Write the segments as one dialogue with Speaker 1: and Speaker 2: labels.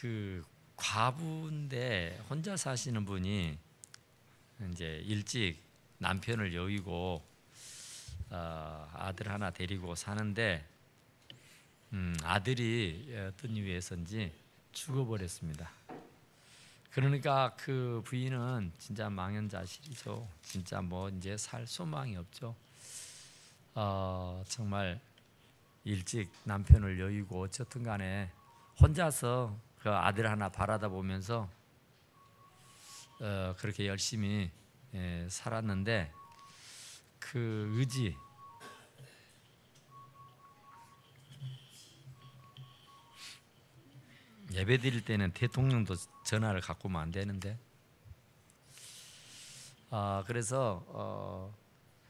Speaker 1: 그 과부인데 혼자 사시는 분이 이제 일찍 남편을 여의고 아들 하나 데리고 사는데 아들이 어떤 이유에서인지 죽어버렸습니다. 그러니까 그 부인은 진짜 망연자실이죠. 진짜 뭐 이제 살 소망이 없죠. 정말 일찍 남편을 여의고 어쨌든 간에 혼자서 그 아들 하나 바라다 보면서 그렇게 열심히 살았는데 그 의지, 예배 드릴 때는 대통령도 전화를 갖고 오면 안 되는데 그래서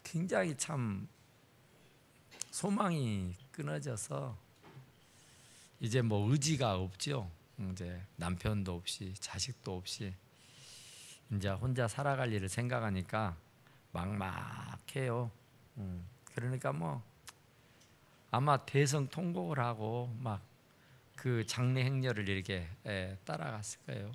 Speaker 1: 굉장히 참 소망이 끊어져서 이제 뭐 의지가 없죠. 이제 남편도 없이 자식도 없이 이제 혼자 살아갈 일을 생각하니까 막막해요. 그러니까 뭐 아마 대성통곡을 하고 막 그 장례 행렬을 이렇게 따라갔을 거예요.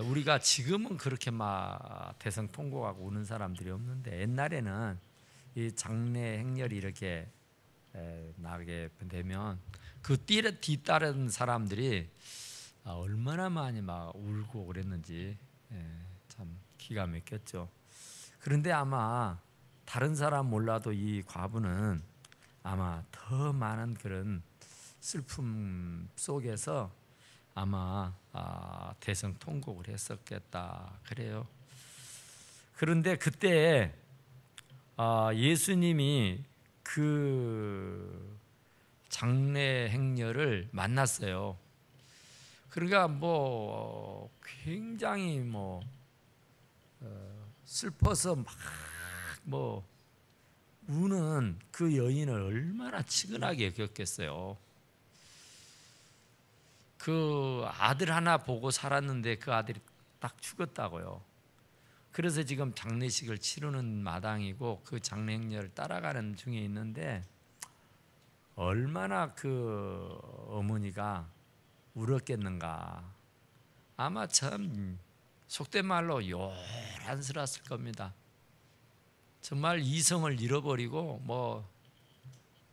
Speaker 1: 우리가 지금은 그렇게 막 대성통곡하고 우는 사람들이 없는데 옛날에는 이 장례 행렬이 이렇게 나게 되면 그 뒤따른 사람들이 얼마나 많이 막 울고 그랬는지 참 기가 막혔죠. 그런데 아마 다른 사람 몰라도 이 과부는 아마 더 많은 그런 슬픔 속에서 아마 대성통곡을 했었겠다 그래요. 그런데 그때 예수님이 그 장례 행렬을 만났어요. 그러니까 뭐 굉장히 뭐 슬퍼서 막 뭐 우는 그 여인을 얼마나 치근하게 여겼겠어요. 그 아들 하나 보고 살았는데 그 아들이 딱 죽었다고요. 그래서 지금 장례식을 치르는 마당이고 그 장례 행렬을 따라가는 중에 있는데 얼마나 그 어머니가 울었겠는가. 아마 참 속된 말로 요란스러웠을 겁니다. 정말 이성을 잃어버리고 뭐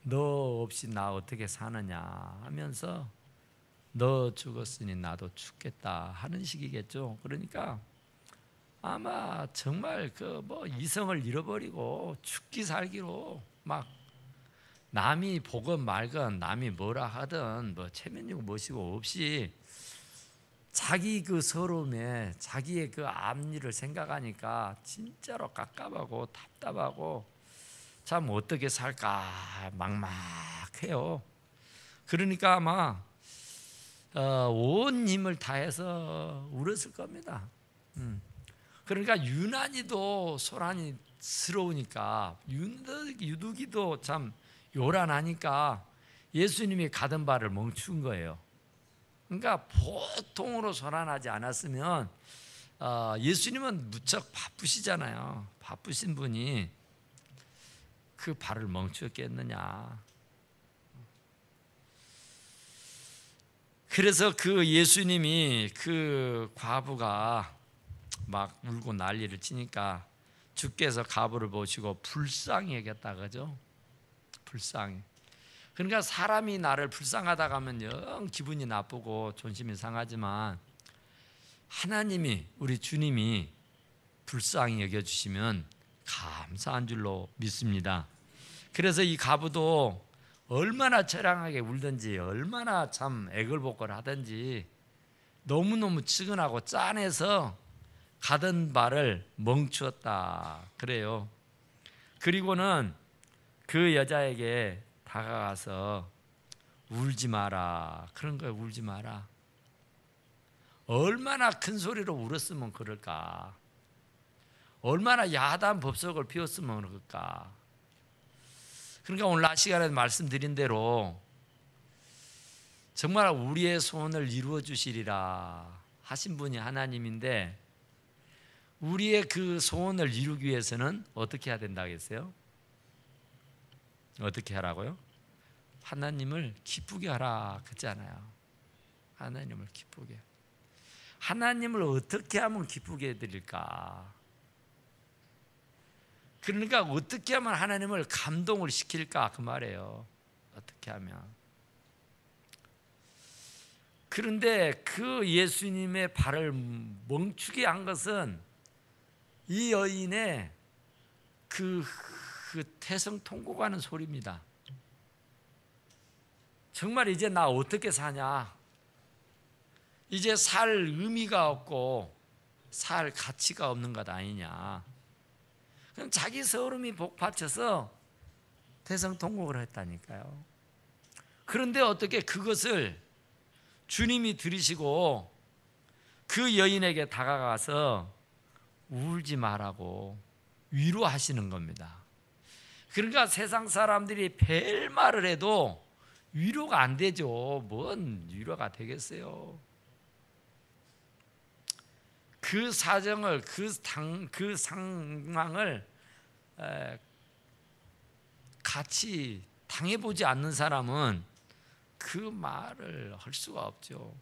Speaker 1: 너 없이 나 어떻게 사느냐 하면서 너 죽었으니 나도 죽겠다 하는 식이겠죠. 그러니까 아마 정말 그 뭐 이성을 잃어버리고 죽기 살기로 막 남이 보건 말건 남이 뭐라 하든 뭐 체면이고 무엇이고 없이 자기 그 서러움에 자기의 그 앞일을 생각하니까 진짜로 깝깝하고 답답하고 참 어떻게 살까 막막해요. 그러니까 아마 온 힘을 다해서 울었을 겁니다. 그러니까 유난히도 소란스러우니까 유두기도 참 요란하니까 예수님이 가던 발을 멈춘 거예요. 그러니까 보통으로 소란하지 않았으면 예수님은 무척 바쁘시잖아요. 바쁘신 분이 그 발을 멈추었겠느냐. 그래서 그 예수님이 그 과부가 막 울고 난리를 치니까 주께서 과부를 보시고 불쌍히 여겼다 그죠? 불쌍히. 그러니까 사람이 나를 불쌍하다 하면 영 기분이 나쁘고 존심이 상하지만 하나님이 우리 주님이 불쌍히 여겨주시면 감사한 줄로 믿습니다. 그래서 이 과부도 얼마나 처량하게 울든지 얼마나 참 애걸복걸 하든지 너무너무 측은하고 짠해서 가던 발을 멈추었다 그래요. 그리고는 그 여자에게 다가가서 울지 마라 그런 거예요. 울지 마라. 얼마나 큰 소리로 울었으면 그럴까. 얼마나 야단 법석을 피웠으면 그럴까. 그러니까 오늘 낮 시간에 말씀드린 대로 정말 우리의 소원을 이루어 주시리라 하신 분이 하나님인데 우리의 그 소원을 이루기 위해서는 어떻게 해야 된다고 했어요? 어떻게 하라고요? 하나님을 기쁘게 하라 그랬잖아요. 하나님을 기쁘게. 하나님을 어떻게 하면 기쁘게 해드릴까? 그러니까 어떻게 하면 하나님을 감동을 시킬까? 그 말이에요. 어떻게 하면. 그런데 그 예수님의 발을 멈추게 한 것은 이 여인의 그 태성 통곡하는 소리입니다. 정말 이제 나 어떻게 사냐? 이제 살 의미가 없고 살 가치가 없는 것 아니냐? 그럼 자기 서름이 복받쳐서 태성 통곡을 했다니까요. 그런데 어떻게 그것을 주님이 들으시고 그 여인에게 다가가서 울지 말라고 위로하시는 겁니다. 그러니까 세상 사람들이 별 말을 해도 위로가 안 되죠. 뭔 위로가 되겠어요? 그 사정을, 그 상황을 같이 당해보지 않는 사람은 그 말을 할 수가 없죠.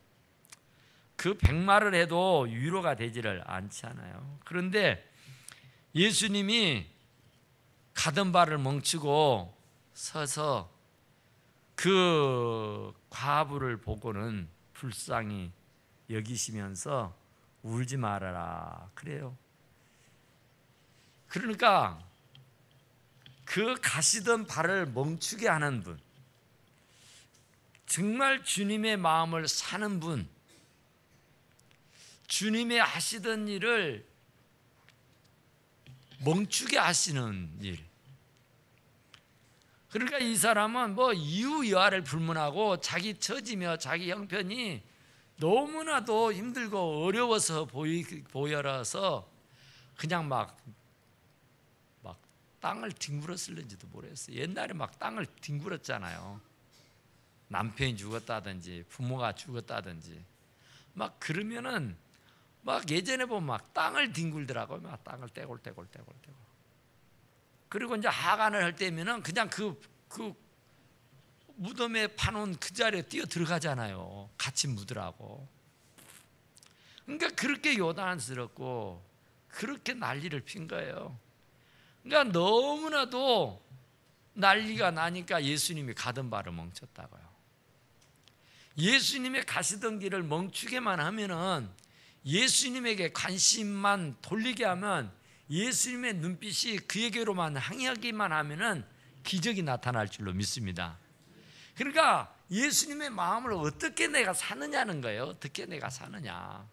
Speaker 1: 그 100말을 해도 위로가 되지를 않잖아요. 그런데 예수님이 가던 발을 멈추고 서서 그 과부를 보고는 불쌍히 여기시면서 울지 말아라 그래요. 그러니까 그 가시던 발을 멈추게 하는 분, 정말 주님의 마음을 사는 분, 주님의 하시던 일을 멈추게 하시는 일. 그러니까 이 사람은 뭐 이유 여하를 불문하고 자기 처지며 자기 형편이 너무나도 힘들고 어려워서 보여라서 그냥 막 땅을 뒹굴었을는지도 모르겠어요. 옛날에 막 땅을 뒹굴었잖아요. 남편이 죽었다든지 부모가 죽었다든지 막 그러면은 막 예전에 보면 막 땅을 뒹굴더라고요. 막 땅을 떼골. 그리고 이제 하관을 할 때면은 그냥 그 무덤에 파놓은 그 자리에 뛰어 들어가잖아요. 같이 묻으라고. 그러니까 그렇게 요단스럽고 그렇게 난리를 핀 거예요. 그러니까 너무나도 난리가 나니까 예수님이 가던 발을 멈췄다고요. 예수님의 가시던 길을 멈추게만 하면은, 예수님에게 관심만 돌리게 하면, 예수님의 눈빛이 그에게로만 향하기만 하면은 기적이 나타날 줄로 믿습니다. 그러니까 예수님의 마음을 어떻게 내가 사느냐는 거예요. 어떻게 내가 사느냐.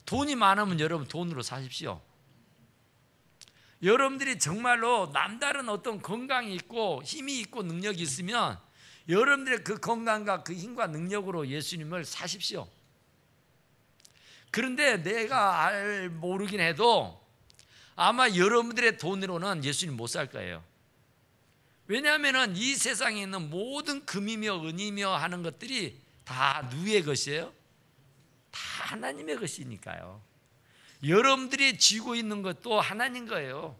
Speaker 1: 돈이 많으면 여러분 돈으로 사십시오. 여러분들이 정말로 남다른 어떤 건강이 있고 힘이 있고 능력이 있으면 여러분들의 그 건강과 그 힘과 능력으로 예수님을 사십시오. 그런데 내가 모르긴 해도 아마 여러분들의 돈으로는 예수님 못 살 거예요. 왜냐하면 이 세상에 있는 모든 금이며 은이며 하는 것들이 다 누구의 것이에요? 다 하나님의 것이니까요. 여러분들이 쥐고 있는 것도 하나님 거예요.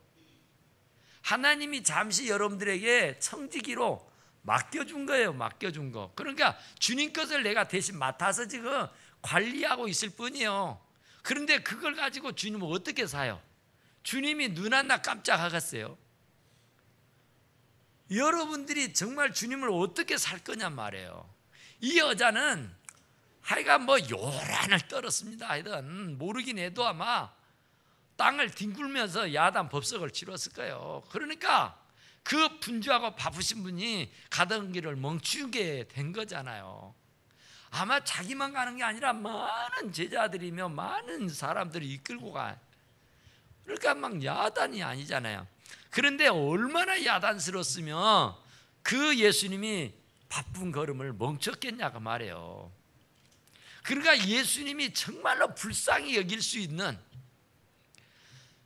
Speaker 1: 하나님이 잠시 여러분들에게 청지기로 맡겨준 거예요. 맡겨준 거. 그러니까 주님 것을 내가 대신 맡아서 지금 관리하고 있을 뿐이에요. 그런데 그걸 가지고 주님은 어떻게 사요? 주님이 눈 하나 깜짝 하겠어요? 여러분들이 정말 주님을 어떻게 살 거냔 말이에요. 이 여자는 하여간 뭐 요란을 떨었습니다. 하여튼 모르긴 해도 아마 땅을 뒹굴면서 야단 법석을 치렀을 거예요. 그러니까 그 분주하고 바쁘신 분이 가던 길을 멈추게 된 거잖아요. 아마 자기만 가는 게 아니라 많은 제자들이며 많은 사람들이 이끌고 가. 그러니까 막 야단이 아니잖아요. 그런데 얼마나 야단스러웠으면 그 예수님이 바쁜 걸음을 멈췄겠냐고 말해요. 그러니까 예수님이 정말로 불쌍히 여길 수 있는,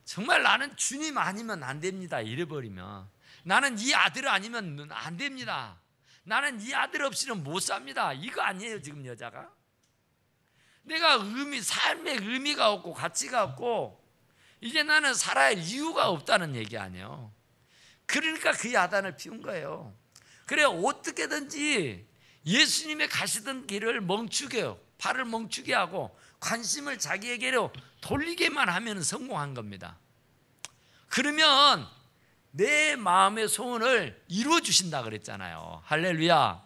Speaker 1: 정말 나는 주님 아니면 안 됩니다. 이래버리면 나는 이 아들 아니면 안 됩니다. 나는 이 아들 없이는 못 삽니다. 이거 아니에요 지금 여자가? 내가 삶의 의미가 없고 가치가 없고 이제 나는 살아야 할 이유가 없다는 얘기 아니에요. 그러니까 그 야단을 피운 거예요. 그래 어떻게든지 예수님의 가시던 길을 멈추게요. 발을 멈추게 하고 관심을 자기에게로 돌리게만 하면 성공한 겁니다. 그러면 내 마음의 소원을 이루어 주신다 그랬잖아요. 할렐루야.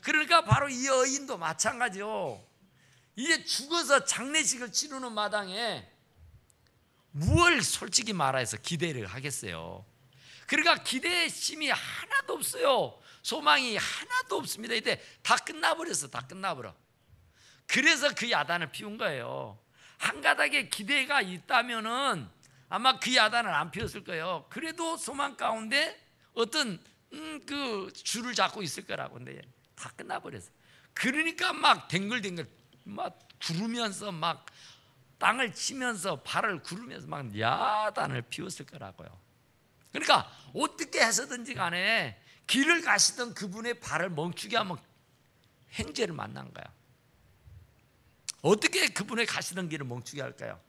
Speaker 1: 그러니까 바로 이 여인도 마찬가지요. 이제 죽어서 장례식을 치르는 마당에 무얼 솔직히 말해서 기대를 하겠어요. 그러니까 기대심이 하나도 없어요. 소망이 하나도 없습니다. 이때 다 끝나버렸어. 다 끝나버려. 그래서 그 야단을 피운 거예요. 한 가닥의 기대가 있다면은 아마 그 야단을 안 피웠을 거예요. 그래도 소망 가운데 어떤 그 줄을 잡고 있을 거라고. 근데 다 끝나버렸어. 그러니까 막 댕글댕글 막 구르면서 막 땅을 치면서 발을 구르면서 막 야단을 피웠을 거라고요. 그러니까 어떻게 해서든지 간에 길을 가시던 그분의 발을 멈추게 하면 행죄를 만난 거야. 어떻게 그분의 가시던 길을 멈추게 할까요?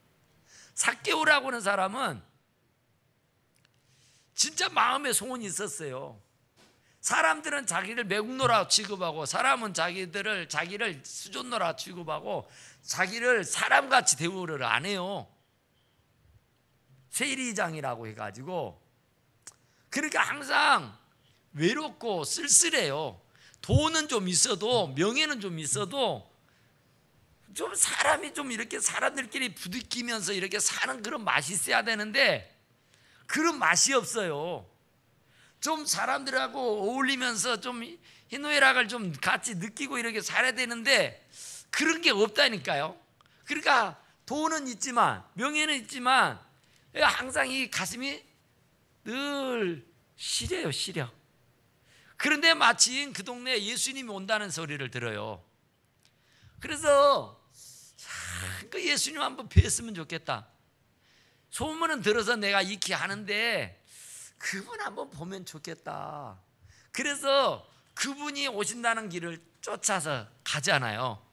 Speaker 1: 삭개오라고 하는 사람은 진짜 마음에 소원이 있었어요. 사람들은 자기를 매국노라 취급하고, 사람은 자기를 수존노라 취급하고, 자기를 사람같이 대우를 안 해요. 세리장이라고 해가지고. 그러니까 항상 외롭고 쓸쓸해요. 돈은 좀 있어도, 명예는 좀 있어도 좀 사람이 좀 이렇게 사람들끼리 부딪히면서 이렇게 사는 그런 맛이 있어야 되는데 그런 맛이 없어요. 좀 사람들하고 어울리면서 좀 희노애락을 좀 같이 느끼고 이렇게 살아야 되는데 그런 게 없다니까요. 그러니까 돈은 있지만, 명예는 있지만 항상 이 가슴이 늘 시려요. 시려. 그런데 마침 그 동네에 예수님이 온다는 소리를 들어요. 그래서 그 예수님 한번 뵀으면 좋겠다. 소문은 들어서 내가 익히 하는데 그분 한번 보면 좋겠다. 그래서 그분이 오신다는 길을 쫓아서 가잖아요.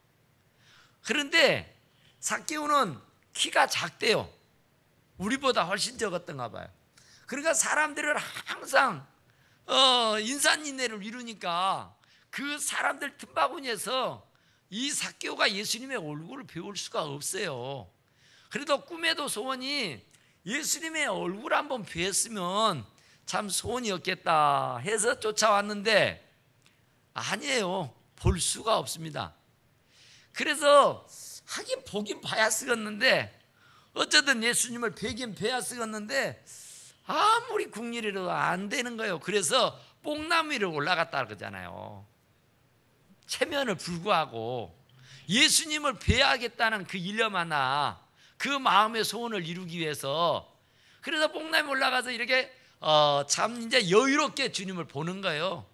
Speaker 1: 그런데 삭개오는 키가 작대요. 우리보다 훨씬 적었던가 봐요. 그러니까 사람들을 항상 인산인해를 이루니까 그 사람들 틈바구니에서 이 삭개오가 예수님의 얼굴을 배울 수가 없어요. 그래도 꿈에도 소원이 예수님의 얼굴 한번 뵀으면 참 소원이었겠다 해서 쫓아왔는데 아니에요. 볼 수가 없습니다. 그래서 하긴 보긴 봐야 쓰겠는데 어쩌든 예수님을 뵈긴 뵈야 쓰겠는데 아무리 국리라도 안 되는 거예요. 그래서 뽕나무 위를 올라갔다 그러잖아요. 체면을 불구하고 예수님을 뵈야겠다는 그 일념 하나, 그 마음의 소원을 이루기 위해서 그래서 뽕나무에 올라가서 이렇게 참 이제 여유롭게 주님을 보는 거예요.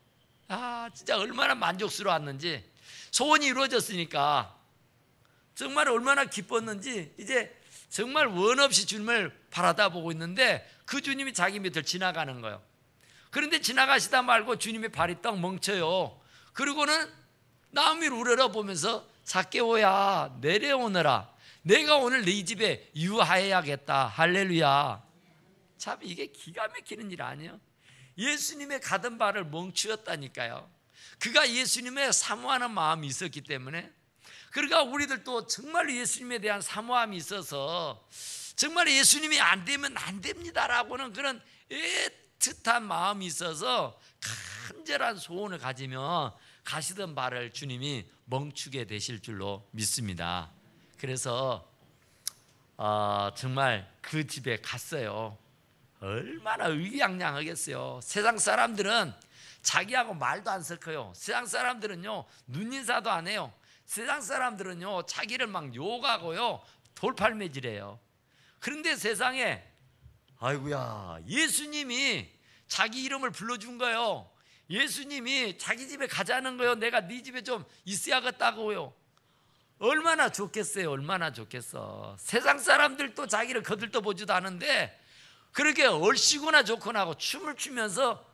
Speaker 1: 아, 진짜 얼마나 만족스러웠는지, 소원이 이루어졌으니까 정말 얼마나 기뻤는지 이제 정말 원 없이 주님을 바라다보고 있는데 그 주님이 자기 밑을 지나가는 거예요. 그런데 지나가시다 말고 주님의 발이 떡 멈춰요. 그리고는 나무 위를 우러러보면서 삭개오야 내려오너라. 내가 오늘 네 집에 유하해야겠다. 할렐루야. 참 이게 기가 막히는 일 아니에요? 예수님의 가던 발을 멈추었다니까요. 그가 예수님의 사모하는 마음이 있었기 때문에. 그러니까 우리들도 정말 예수님에 대한 사모함이 있어서 정말 예수님이 안 되면 안 됩니다라고는 그런 애틋한 마음이 있어서 간절한 소원을 가지면 가시던 발을 주님이 멈추게 되실 줄로 믿습니다. 그래서 정말 그 집에 갔어요. 얼마나 의기양양하겠어요. 세상 사람들은 자기하고 말도 안 섞어요. 세상 사람들은요 눈인사도 안 해요. 세상 사람들은요 자기를 막 욕하고요 돌팔매질해요. 그런데 세상에 아이고야 예수님이 자기 이름을 불러준 거예요. 예수님이 자기 집에 가자는 거예요. 내가 네 집에 좀 있어야겠다고요. 얼마나 좋겠어요. 얼마나 좋겠어. 세상 사람들도 자기를 거들떠 보지도 않은데 그렇게 얼씨구나 좋구나 하고 춤을 추면서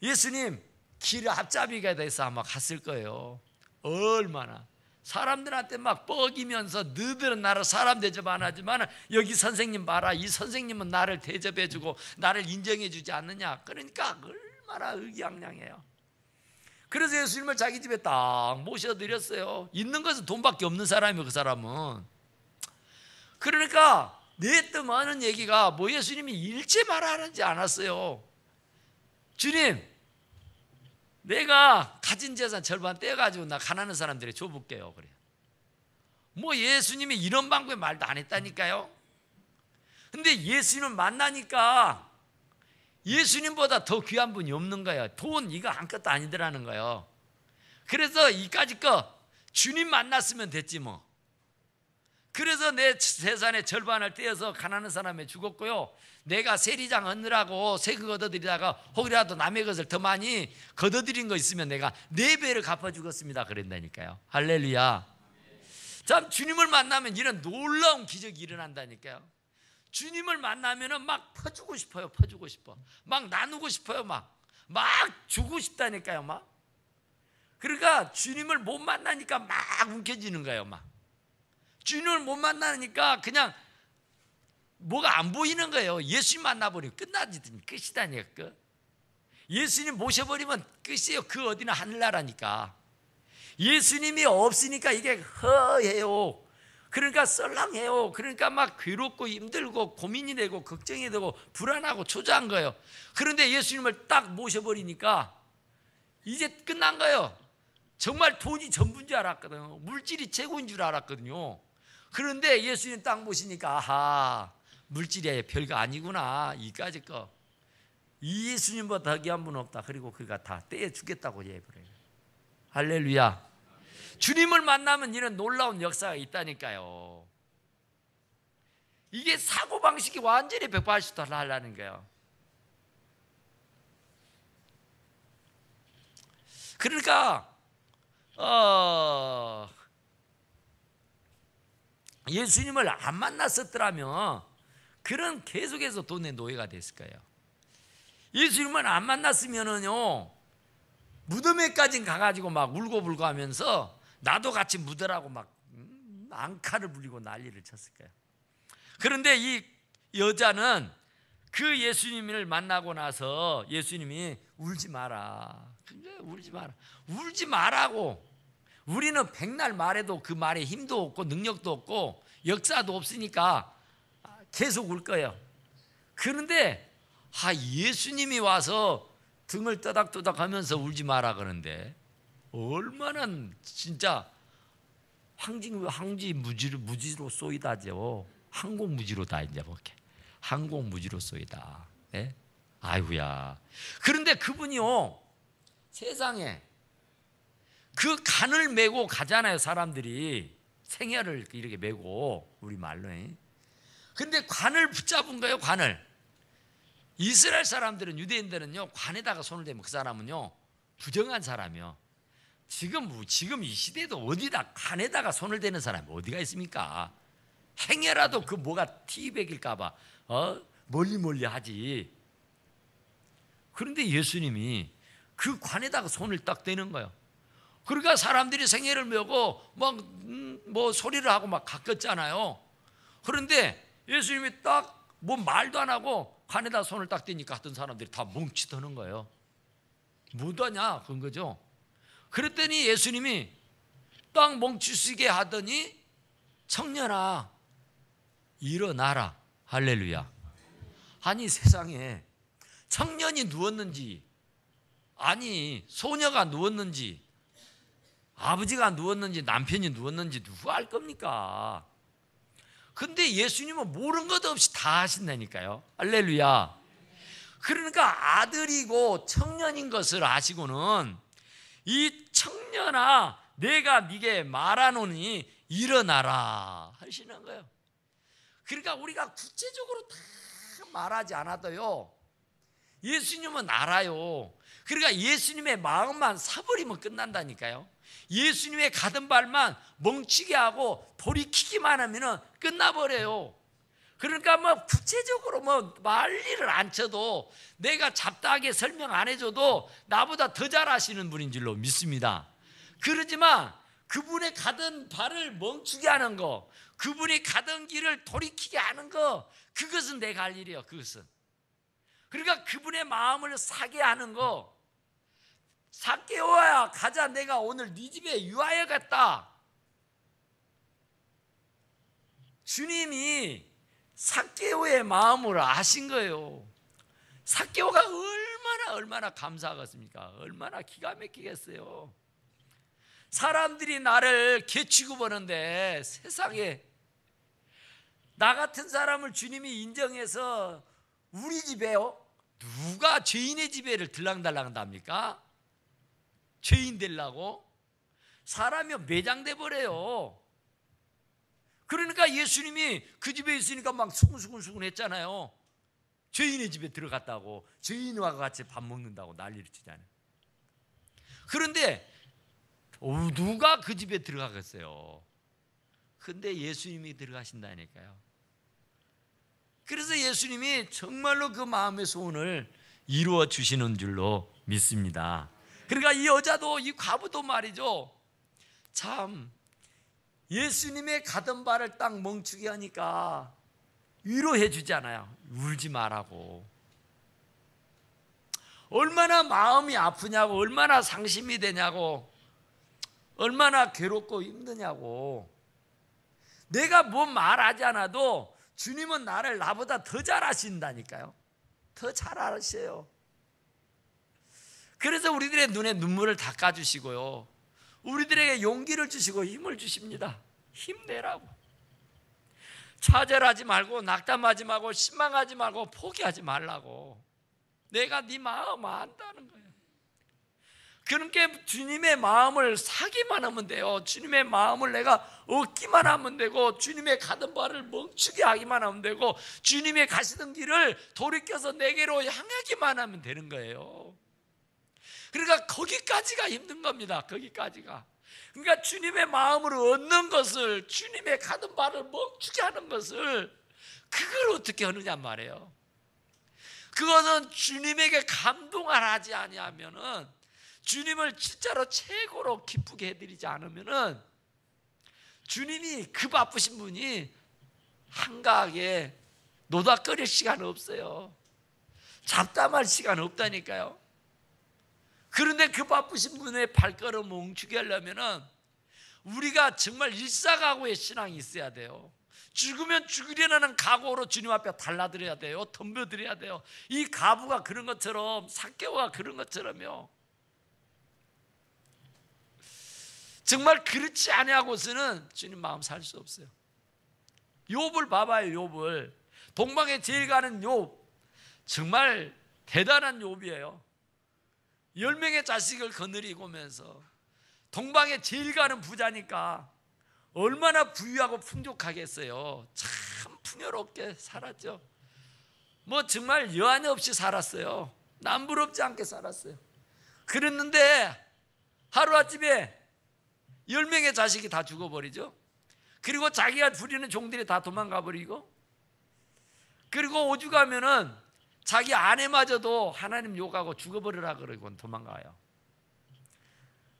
Speaker 1: 예수님 길 앞잡이가 돼서 아마 갔을 거예요. 얼마나 사람들한테 막 뻐기면서 너희들은 나를 사람 대접 안 하지만 여기 선생님 봐라. 이 선생님은 나를 대접해주고 나를 인정해주지 않느냐. 그러니까 얼마나 의기양양해요. 그래서 예수님을 자기 집에 딱 모셔드렸어요. 있는 것은 돈밖에 없는 사람이에요, 그 사람은. 그러니까 내 뜻 많은 얘기가 뭐 예수님이 잃지 말아 하는지 않았어요. 주님, 내가 가진 재산 절반 떼가지고 나 가난한 사람들에 줘볼게요. 그래요. 뭐 예수님이 이런 방법의 말도 안 했다니까요. 근데 예수님을 만나니까 예수님보다 더 귀한 분이 없는 거예요. 돈 이거 아무것도 아니더라는 거예요. 그래서 이까짓 거 주님 만났으면 됐지 뭐. 그래서 내 재산의 절반을 떼어서 가난한 사람에 주었고요. 내가 세리장 얻느라고 세금 걷어들이다가 혹이라도 남의 것을 더 많이 걷어들인 거 있으면 내가 4배를 갚아주겠습니다. 그랬다니까요. 할렐루야. 참 주님을 만나면 이런 놀라운 기적이 일어난다니까요. 주님을 만나면 막 퍼주고 싶어요. 퍼주고 싶어. 막 나누고 싶어요. 막 주고 싶다니까요. 막. 그러니까 주님을 못 만나니까 막 움켜쥐는 거예요. 막. 주님을 못 만나니까 그냥 뭐가 안 보이는 거예요. 예수님 만나버리면 끝나지 끝이다니까. 끝. 예수님 모셔버리면 끝이에요. 그 어디나 하늘나라니까. 예수님이 없으니까 이게 허해요. 그러니까 썰렁해요. 그러니까 막 괴롭고 힘들고 고민이 되고 걱정이 되고 불안하고 초조한 거예요. 그런데 예수님을 딱 모셔버리니까 이제 끝난 거예요. 정말 돈이 전부인 줄 알았거든요. 물질이 최고인 줄 알았거든요. 그런데 예수님 딱 모시니까 아하, 물질이 별거 아니구나. 이까짓 거. 이 예수님보다 더 귀한 분 없다. 그리고 그가 다 떼어주겠다고 얘기해버려요. 할렐루야. 주님을 만나면 이런 놀라운 역사가 있다니까요. 이게 사고방식이 완전히 180도 달라는 거예요. 그러니까 예수님을 안 만났었더라면 그런 계속해서 돈의 노예가 됐을 거예요. 예수님을 안 만났으면은요 무덤에까지 가가지고 막 울고불고 하면서 나도 같이 묻으라고 막 앙카를 불리고 난리를 쳤을 거예요. 그런데 이 여자는 그 예수님을 만나고 나서 예수님이 울지 마라. 울지 마라. 울지 마라고. 우리는 백날 말해도 그 말에 힘도 없고 능력도 없고 역사도 없으니까 계속 울 거예요. 그런데 예수님이 와서 등을 떠닥떠닥 하면서 울지 마라 그러는데 얼마나 진짜 황지 무지로 쏘이다죠. 항공무지로다 이제 볼게. 항공무지로 쏘이다. 네? 아이고야. 그런데 그분이요 세상에 그 간을 메고 가잖아요. 사람들이 생혈을 이렇게 메고 우리 말로. 근데 관을 붙잡은 거예요. 관을. 이스라엘 사람들은 유대인들은요 관에다가 손을 대면 그 사람은요 부정한 사람이요. 지금 이 시대에도 어디다 관에다가 손을 대는 사람이 어디가 있습니까? 행여라도 그 뭐가 티백일까봐 멀리 하지. 그런데 예수님이 그 관에다가 손을 딱 대는 거예요. 그러니까 사람들이 생애를 메고 막 뭐 소리를 하고 막 가꿨잖아요. 그런데 예수님이 딱 뭐 말도 안 하고 관에다 손을 딱 대니까 하던 사람들이 다 뭉치더는 거예요. 뭐하냐 그런 거죠. 그랬더니 예수님이 딱 멈추시게 하더니 청년아 일어나라. 할렐루야. 아니 세상에 청년이 누웠는지 아니 소녀가 누웠는지 아버지가 누웠는지 남편이 누웠는지 누가 알 겁니까? 근데 예수님은 모르는 것 없이 다 하신다니까요. 할렐루야. 그러니까 아들이고 청년인 것을 아시고는 이 청년아 내가 네게 말하노니 일어나라 하시는 거예요. 그러니까 우리가 구체적으로 다 말하지 않아도요 예수님은 알아요. 그러니까 예수님의 마음만 사버리면 끝난다니까요. 예수님의 가던 발만 멈추게 하고 돌이키기만 하면 끝나버려요. 그러니까 뭐 구체적으로 뭐 말리를 안 쳐도 내가 잡다하게 설명 안 해줘도 나보다 더 잘하시는 분인 줄로 믿습니다. 그러지만 그분의 가던 발을 멈추게 하는 거, 그분이 가던 길을 돌이키게 하는 거, 그것은 내가 할 일이에요. 그것은. 그러니까 그분의 마음을 사게 하는 거, 삭개오야 누구야 가자, 내가 오늘 네 집에 유하여갔다. 주님이 삭개오의 마음을 아신 거예요. 삭개오가 얼마나 감사하겠습니까? 얼마나 기가 막히겠어요. 사람들이 나를 개취급 보는데 세상에 나 같은 사람을 주님이 인정해서 우리 집에요? 누가 죄인의 집에를 들랑달랑 한답니까? 죄인 되려고? 사람이 매장돼 버려요. 그러니까 예수님이 그 집에 있으니까 막 수근수근 했잖아요. 죄인의 집에 들어갔다고, 죄인과 같이 밥 먹는다고 난리를 치잖아요. 그런데 누가 그 집에 들어가겠어요? 근데 예수님이 들어가신다니까요. 그래서 예수님이 정말로 그 마음의 소원을 이루어 주시는 줄로 믿습니다. 그러니까 이 여자도, 이 과부도 말이죠, 참 예수님의 가던 발을 딱 멈추게 하니까 위로해 주잖아요. 울지 말라고. 얼마나 마음이 아프냐고, 얼마나 상심이 되냐고, 얼마나 괴롭고 힘드냐고. 내가 뭐 말하지 않아도 주님은 나를 나보다 더 잘 아신다니까요. 더 잘 아셔요. 그래서 우리들의 눈에 눈물을 닦아주시고요, 우리들에게 용기를 주시고 힘을 주십니다. 힘내라고. 좌절하지 말고, 낙담하지 말고, 실망하지 말고, 포기하지 말라고. 내가 네 마음 안다는 거예요. 그러니까 주님의 마음을 사기만 하면 돼요. 주님의 마음을 내가 얻기만 하면 되고, 주님의 가던 발을 멈추게 하기만 하면 되고, 주님의 가시던 길을 돌이켜서 내게로 향하기만 하면 되는 거예요. 그러니까 거기까지가 힘든 겁니다. 거기까지가. 그러니까 주님의 마음을 얻는 것을, 주님의 가던 발을 멈추게 하는 것을, 그걸 어떻게 하느냐 말이에요. 그것은 주님에게 감동을 하지 아니하면은, 주님을 진짜로 최고로 기쁘게 해드리지 않으면은, 주님이 그 바쁘신 분이 한가하게 노닥거릴 시간 없어요. 잡담할 시간 없다니까요. 그런데 그 바쁘신 분의 발걸음을 멈추게 하려면은 우리가 정말 일사각오의 신앙이 있어야 돼요. 죽으면 죽으려는 각오로 주님 앞에 달라드려야 돼요. 덤벼드려야 돼요. 이 가부가 그런 것처럼, 삭개오가 그런 것처럼요. 정말 그렇지 아니하고서는 주님 마음 살 수 없어요. 욥을 봐봐요. 욥을. 동방에 제일 가는 욥, 정말 대단한 욥이에요. 10명의 자식을 거느리고 오면서 동방에 제일 가는 부자니까 얼마나 부유하고 풍족하겠어요. 참 풍요롭게 살았죠. 뭐 정말 여한이 없이 살았어요. 남부럽지 않게 살았어요. 그랬는데 하루아침에 10명의 자식이 다 죽어버리죠. 그리고 자기가 부리는 종들이 다 도망가 버리고, 그리고 오죽하면은 자기 아내마저도 하나님 욕하고 죽어버리라 그러고 도망가요.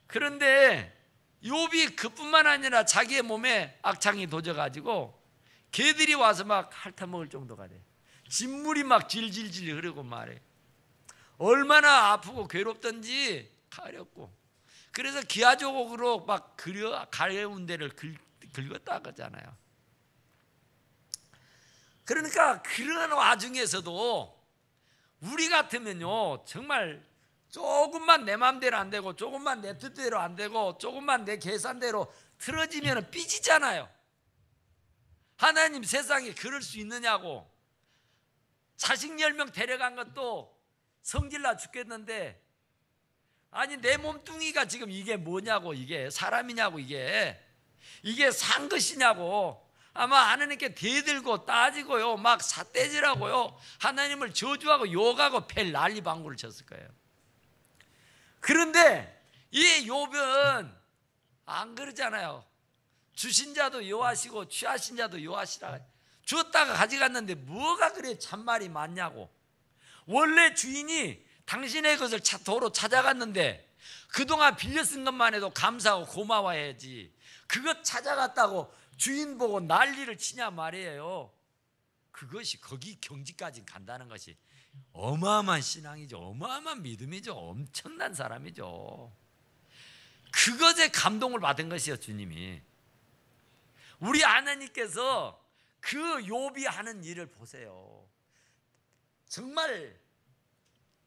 Speaker 1: 그런데 욥이 그뿐만 아니라 자기의 몸에 악창이 도져가지고 개들이 와서 막 핥아먹을 정도가 돼. 진물이 막 질질질 흐르고 말해. 얼마나 아프고 괴롭던지 가렵고. 그래서 기아조곡으로 막 가려운 데를 긁었다 그러잖아요. 그러니까 그런 와중에서도 우리 같으면요, 정말 조금만 내 맘대로 안 되고, 조금만 내 뜻대로 안 되고, 조금만 내 계산대로 틀어지면 삐지잖아요. 하나님, 세상에 그럴 수 있느냐고. 자식 10명 데려간 것도 성질나 죽겠는데, 아니 내 몸뚱이가 지금 이게 뭐냐고, 이게 사람이냐고, 이게 산 것이냐고. 아마 하나님께 대들고 따지고요, 막 삿대질하고요, 하나님을 저주하고 욕하고 벨 난리 방구를 쳤을 거예요. 그런데 이 욥은 안 그러잖아요. 주신 자도 여호와시고 취하신 자도 여호와시라. 줬다가 가져갔는데 뭐가 그래 참말이 많냐고. 원래 주인이 당신의 것을 도로 찾아갔는데 그동안 빌려 쓴 것만 해도 감사하고 고마워해야지, 그것 찾아갔다고 주인 보고 난리를 치냐 말이에요. 그것이 거기 경지까지 간다는 것이 어마어마한 신앙이죠. 어마어마한 믿음이죠. 엄청난 사람이죠. 그것에 감동을 받은 것이요, 주님이. 우리 하나님께서 그 욥이 하는 일을 보세요. 정말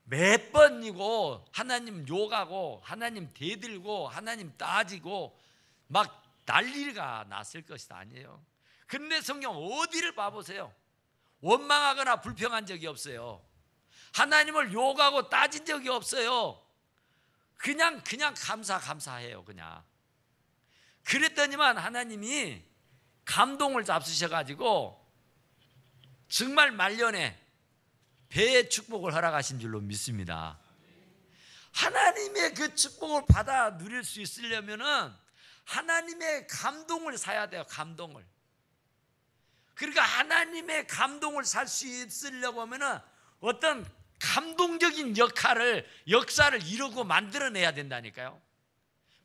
Speaker 1: 몇 번이고 하나님 욕하고 하나님 대들고 하나님 따지고 막 난리가 났을 것이 아니에요. 그런데 성경 어디를 봐보세요. 원망하거나 불평한 적이 없어요. 하나님을 욕하고 따진 적이 없어요. 그냥 감사해요. 그냥. 그랬더니만 하나님이 감동을 잡수셔가지고 정말 말년에 배의 축복을 허락하신 줄로 믿습니다. 하나님의 그 축복을 받아 누릴 수 있으려면은 하나님의 감동을 사야 돼요. 감동을. 그러니까 하나님의 감동을 살 수 있으려고 하면은 어떤 감동적인 역사를 이루고 만들어내야 된다니까요.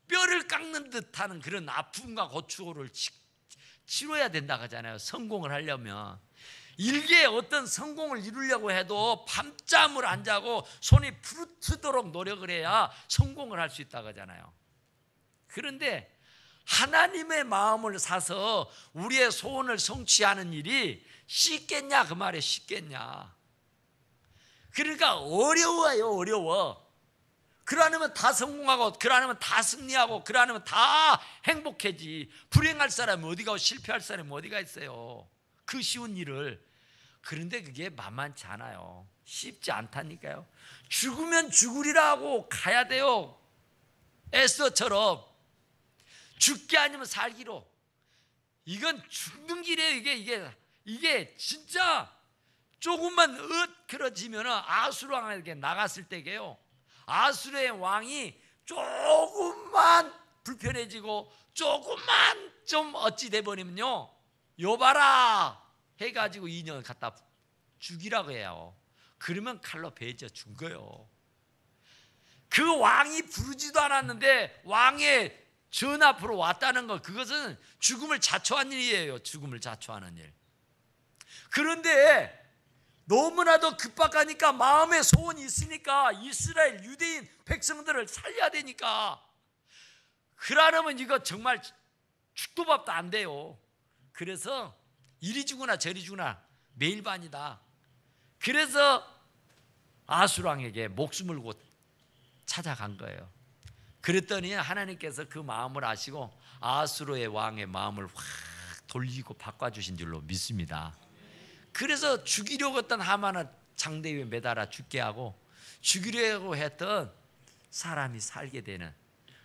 Speaker 1: 뼈를 깎는 듯하는 그런 아픔과 고초를 치료해야 된다고 하잖아요. 성공을 하려면. 일개의 어떤 성공을 이루려고 해도 밤잠을 안 자고 손이 부르트도록 노력을 해야 성공을 할 수 있다고 하잖아요. 그런데 하나님의 마음을 사서 우리의 소원을 성취하는 일이 쉽겠냐 그 말에 쉽겠냐. 그러니까 어려워요. 어려워. 그러려면 다 성공하고 그러려면 다 승리하고 그러려면 다 행복해지. 불행할 사람이 어디가 있고 실패할 사람이 어디가 있어요. 그 쉬운 일을. 그런데 그게 만만치 않아요. 쉽지 않다니까요. 죽으면 죽으리라고 가야 돼요. 에스더처럼 죽기 아니면 살기로. 이건 죽는 길이에요. 이게 진짜 조금만 으트러지면 아수르 왕에게 나갔을 때게요. 아수르의 왕이 조금만 불편해지고 조금만 좀 어찌 돼버리면요, 여봐라 해가지고 2년 갖다 죽이라고 해요. 그러면 칼로 베져 죽어요. 그 왕이 부르지도 않았는데 왕의 전 앞으로 왔다는 것, 그것은 죽음을 자초한 일이에요. 죽음을 자초하는 일. 그런데 너무나도 급박하니까 마음에 소원이 있으니까 이스라엘 유대인 백성들을 살려야 되니까, 그러려면 이거 정말 죽도 밥도 안 돼요. 그래서 이리 주거나 저리 주거나 매일 반이다. 그래서 아수르 왕에게 목숨을 고 찾아간 거예요. 그랬더니 하나님께서 그 마음을 아시고 아수르의 왕의 마음을 확 돌리고 바꿔주신 줄로 믿습니다. 그래서 죽이려고 했던 하만을 장대 위에 매달아 죽게 하고 죽이려고 했던 사람이 살게 되는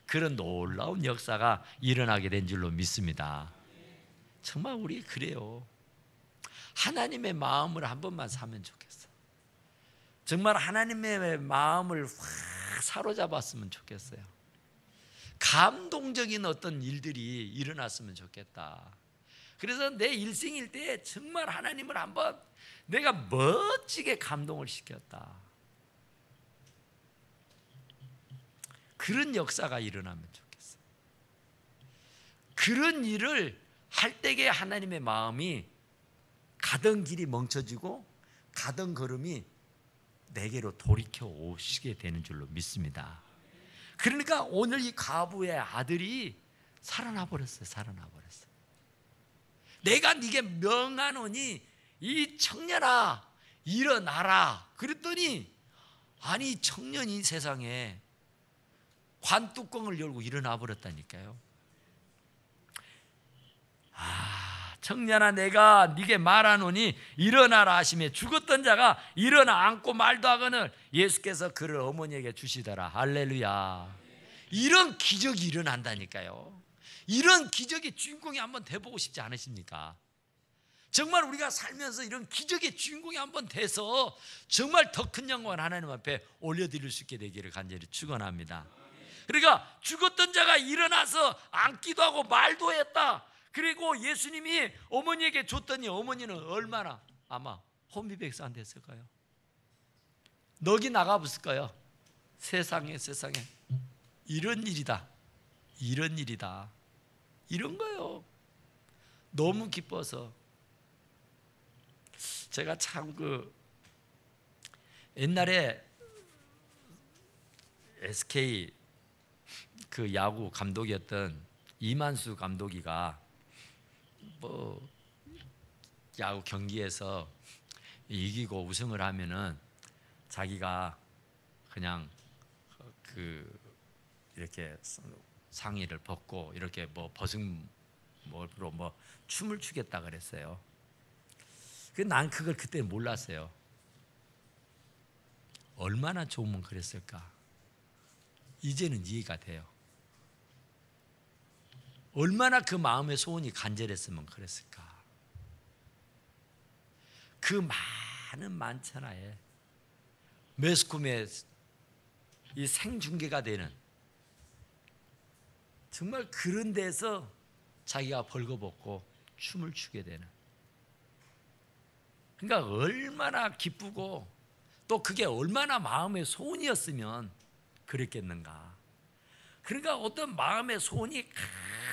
Speaker 1: 그런 놀라운 역사가 일어나게 된 줄로 믿습니다. 정말 우리 그래요. 하나님의 마음을 한 번만 사면 좋겠어. 정말 하나님의 마음을 확 사로잡았으면 좋겠어요. 감동적인 어떤 일들이 일어났으면 좋겠다. 그래서 내 일생일 때 정말 하나님을 한번 내가 멋지게 감동을 시켰다. 그런 역사가 일어나면 좋겠어. 그런 일을 할 때에 하나님의 마음이 가던 길이 멈춰지고 가던 걸음이 내게로 돌이켜 오시게 되는 줄로 믿습니다. 그러니까 오늘 이 과부의 아들이 살아나 버렸어요. 살아나 버렸어요. 내가 네게 명하노니 이 청년아 일어나라. 그랬더니 아니 청년이 세상에 관뚜껑을 열고 일어나 버렸다니까요. 청년아 내가 네게 말하노니 일어나라 하시며 죽었던 자가 일어나 앉고 말도 하거늘 예수께서 그를 어머니에게 주시더라. 할렐루야. 이런 기적이 일어난다니까요. 이런 기적의 주인공이 한번 돼보고 싶지 않으십니까? 정말 우리가 살면서 이런 기적의 주인공이 한번 돼서 정말 더 큰 영광을 하나님 앞에 올려드릴 수 있게 되기를 간절히 축원합니다. 그러니까 죽었던 자가 일어나서 앉기도 하고 말도 했다. 그리고 예수님이 어머니에게 줬더니 어머니는 얼마나 아마 혼비백산 됐을까요? 넋이 나가봤을까요? 세상에 이런 일이다. 이런 일이다. 이런 거요. 너무 기뻐서 제가 참 옛날에 SK 그 야구 감독이었던 이만수 감독이가 뭐 야구 경기에서 이기고 우승을 하면은 자기가 그냥 그 이렇게 상의를 벗고 이렇게 뭐 버승으로 뭐 춤을 추겠다 그랬어요. 난 그걸 그때 몰랐어요. 얼마나 좋으면 그랬을까? 이제는 이해가 돼요. 얼마나 그 마음의 소원이 간절했으면 그랬을까? 그 많은 만천하에 매스컴에 이 생중계가 되는 정말 그런 데서 자기가 벌거벗고 춤을 추게 되는, 그러니까 얼마나 기쁘고 또 그게 얼마나 마음의 소원이었으면 그랬겠는가. 그러니까 어떤 마음의 소원이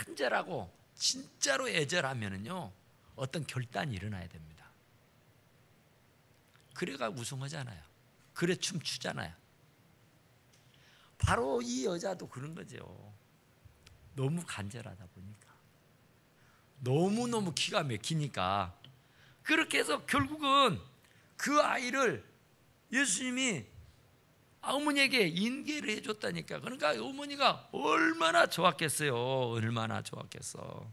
Speaker 1: 간절하고 진짜로 애절하면은요 어떤 결단이 일어나야 됩니다. 그래가 우승하잖아요. 그래 춤추잖아요. 바로 이 여자도 그런 거죠. 너무 간절하다 보니까, 너무너무 기가 막히니까 그렇게 해서 결국은 그 아이를 예수님이 어머니에게 인계를 해줬다니까. 그러니까 어머니가 얼마나 좋았겠어요. 얼마나 좋았겠어.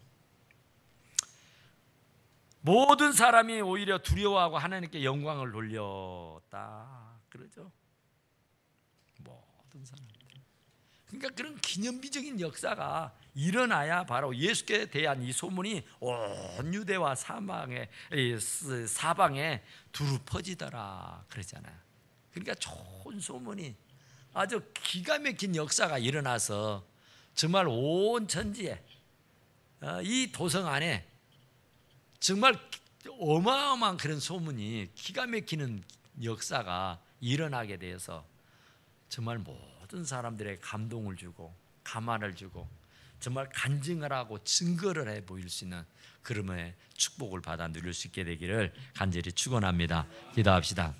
Speaker 1: 모든 사람이 오히려 두려워하고 하나님께 영광을 돌렸다 그러죠. 모든 사람들. 그러니까 그런 기념비적인 역사가 일어나야 바로 예수께 대한 이 소문이 온 유대와 사방에 두루 퍼지더라 그랬잖아요. 그러니까 좋은 소문이, 아주 기가 막힌 역사가 일어나서 정말 온 천지에 이 도성 안에 정말 어마어마한 그런 소문이, 기가 막히는 역사가 일어나게 돼서 정말 모든 사람들에게 감동을 주고 감화를 주고 정말 간증을 하고 증거를 해 보일 수 있는 그러므의 축복을 받아 누릴 수 있게 되기를 간절히 축원합니다. 기도합시다.